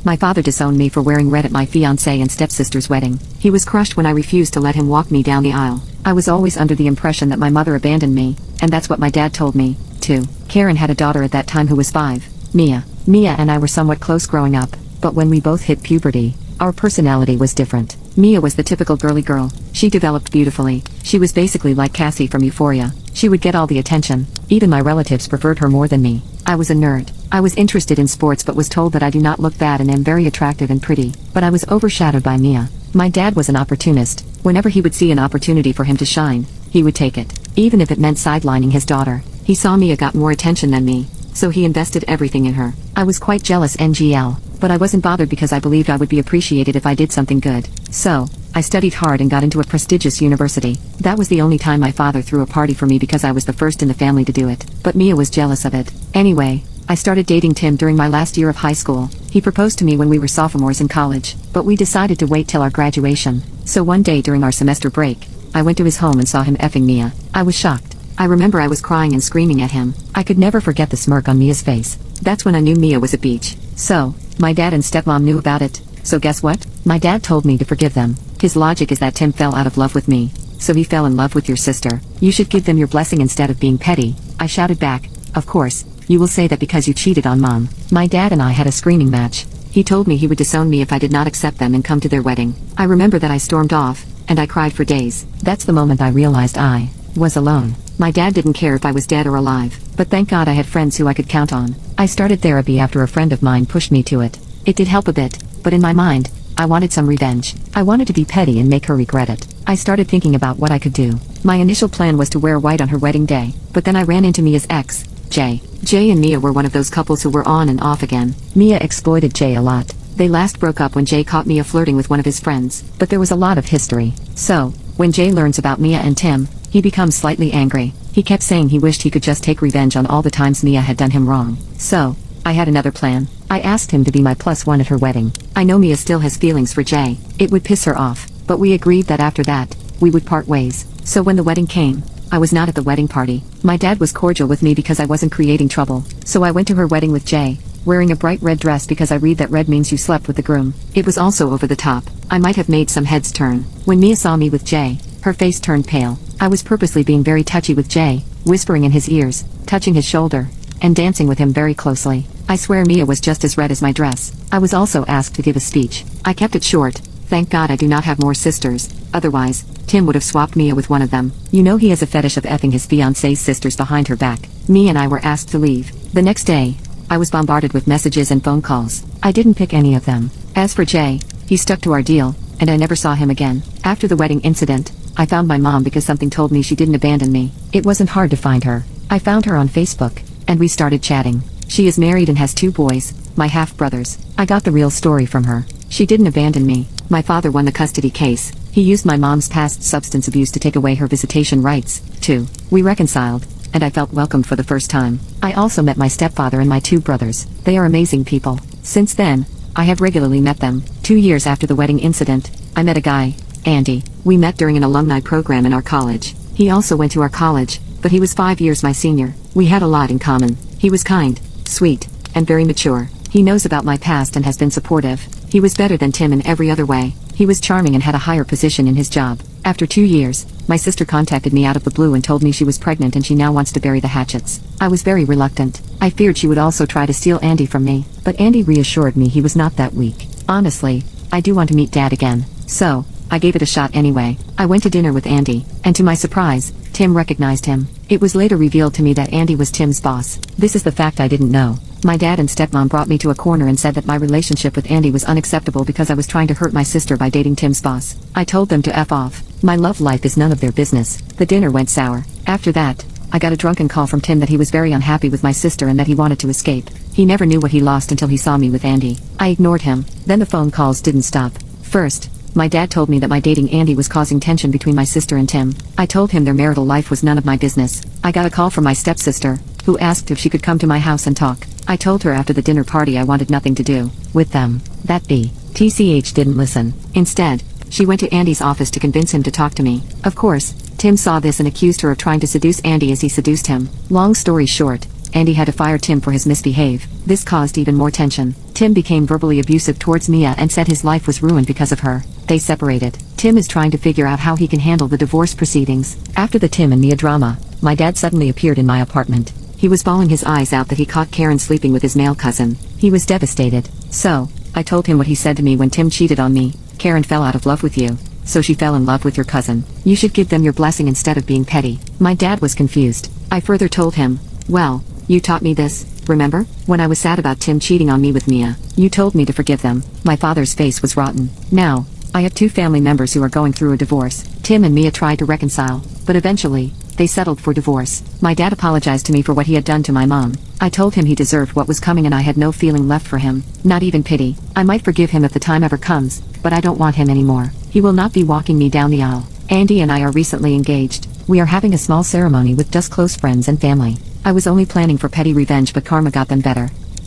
My father disowned me for wearing red at my fiancé and stepsister's wedding. He was crushed when I refused to let him walk me down the aisle. I was always under the impression that my mother abandoned me, and that's what my dad told me, too. Karen had a daughter at that time who was 5, Mia. Mia and I were somewhat close growing up, but when we both hit puberty, our personality was different. Mia was the typical girly girl. She developed beautifully. She was basically like Cassie from Euphoria. She would get all the attention. Even my relatives preferred her more than me. I was a nerd. I was interested in sports but was told that I do not look bad and am very attractive and pretty. But I was overshadowed by Mia. My dad was an opportunist. Whenever he would see an opportunity for him to shine, he would take it. Even if it meant sidelining his daughter. He saw Mia got more attention than me, so he invested everything in her. I was quite jealous NGL, but I wasn't bothered because I believed I would be appreciated if I did something good. So, I studied hard and got into a prestigious university. That was the only time my father threw a party for me because I was the first in the family to do it. But Mia was jealous of it. Anyway, I started dating Tim during my last year of high school. He proposed to me when we were sophomores in college, but we decided to wait till our graduation. So one day during our semester break, I went to his home and saw him effing Mia. I was shocked. I remember I was crying and screaming at him. I could never forget the smirk on Mia's face. That's when I knew Mia was a beach. So, my dad and stepmom knew about it. So guess what? My dad told me to forgive them. His logic is that Tim fell out of love with me. So he fell in love with your sister. You should give them your blessing instead of being petty. I shouted back, of course. You will say that because you cheated on mom. My dad and I had a screaming match. He told me he would disown me if I did not accept them and come to their wedding. I remember that I stormed off, and I cried for days. That's the moment I realized I was alone. My dad didn't care if I was dead or alive, but thank God I had friends who I could count on. I started therapy after a friend of mine pushed me to it. It did help a bit, but in my mind, I wanted some revenge. I wanted to be petty and make her regret it. I started thinking about what I could do. My initial plan was to wear white on her wedding day, but then I ran into Mia's ex, Jay. Jay and Mia were one of those couples who were on and off again. Mia exploited Jay a lot. They last broke up when Jay caught Mia flirting with one of his friends, but there was a lot of history. So, when Jay learns about Mia and Tim, he becomes slightly angry. He kept saying he wished he could just take revenge on all the times Mia had done him wrong. So, I had another plan. I asked him to be my +1 at her wedding. I know Mia still has feelings for Jay. It would piss her off, but we agreed that after that, we would part ways. So when the wedding came, I was not at the wedding party. My dad was cordial with me because I wasn't creating trouble. So I went to her wedding with Jay, wearing a bright red dress because I read that red means you slept with the groom. It was also over the top. I might have made some heads turn. When Mia saw me with Jay, her face turned pale. I was purposely being very touchy with Jay, whispering in his ears, touching his shoulder, and dancing with him very closely. I swear Mia was just as red as my dress. I was also asked to give a speech. I kept it short. Thank God I do not have more sisters. Otherwise, Tim would have swapped Mia with one of them. You know he has a fetish of effing his fiancé's sisters behind her back. Mia and I were asked to leave. The next day, I was bombarded with messages and phone calls. I didn't pick any of them. As for Jay, he stuck to our deal, and I never saw him again. After the wedding incident, I found my mom because something told me she didn't abandon me. It wasn't hard to find her. I found her on Facebook, and we started chatting. She is married and has 2 boys, my half-brothers. I got the real story from her. She didn't abandon me. My father won the custody case. He used my mom's past substance abuse to take away her visitation rights, too. We reconciled, and I felt welcomed for the first time. I also met my stepfather and my 2 brothers. They are amazing people. Since then, I have regularly met them. 2 years after the wedding incident, I met a guy, Andy. We met during an alumni program in our college. He also went to our college, but he was 5 years my senior. We had a lot in common. He was kind, sweet, and very mature. He knows about my past and has been supportive. He was better than Tim in every other way. He was charming and had a higher position in his job. After 2 years, my sister contacted me out of the blue and told me she was pregnant and she now wants to bury the hatchets. I was very reluctant. I feared she would also try to steal Andy from me, but Andy reassured me he was not that weak. Honestly, I do want to meet Dad again. So, I gave it a shot anyway. I went to dinner with Andy, and to my surprise, Tim recognized him. It was later revealed to me that Andy was Tim's boss. This is the fact I didn't know. My dad and stepmom brought me to a corner and said that my relationship with Andy was unacceptable because I was trying to hurt my sister by dating Tim's boss. I told them to F off. My love life is none of their business. The dinner went sour. After that, I got a drunken call from Tim that he was very unhappy with my sister and that he wanted to escape. He never knew what he lost until he saw me with Andy. I ignored him. Then the phone calls didn't stop. First, my dad told me that my dating Andy was causing tension between my sister and Tim. I told him their marital life was none of my business. I got a call from my stepsister, who asked if she could come to my house and talk. I told her after the dinner party I wanted nothing to do with them. That TCH didn't listen. Instead, she went to Andy's office to convince him to talk to me. Of course, Tim saw this and accused her of trying to seduce Andy as he seduced him. Long story short, Andy had to fire Tim for his misbehave. This caused even more tension. Tim became verbally abusive towards Mia and said his life was ruined because of her. They separated. Tim is trying to figure out how he can handle the divorce proceedings. After the Tim and Mia drama, my dad suddenly appeared in my apartment. He was bawling his eyes out that he caught Karen sleeping with his male cousin. He was devastated. So, I told him what he said to me when Tim cheated on me. Karen fell out of love with you. So she fell in love with your cousin. You should give them your blessing instead of being petty. My dad was confused. I further told him, well, you taught me this, remember? When I was sad about Tim cheating on me with Mia, you told me to forgive them. My father's face was rotten. Now, I have 2 family members who are going through a divorce. Tim and Mia tried to reconcile, but eventually, they settled for divorce. My dad apologized to me for what he had done to my mom. I told him he deserved what was coming and I had no feeling left for him. Not even pity. I might forgive him if the time ever comes, but I don't want him anymore. He will not be walking me down the aisle. Andy and I are recently engaged. We are having a small ceremony with just close friends and family. I was only planning for petty revenge but karma got them better.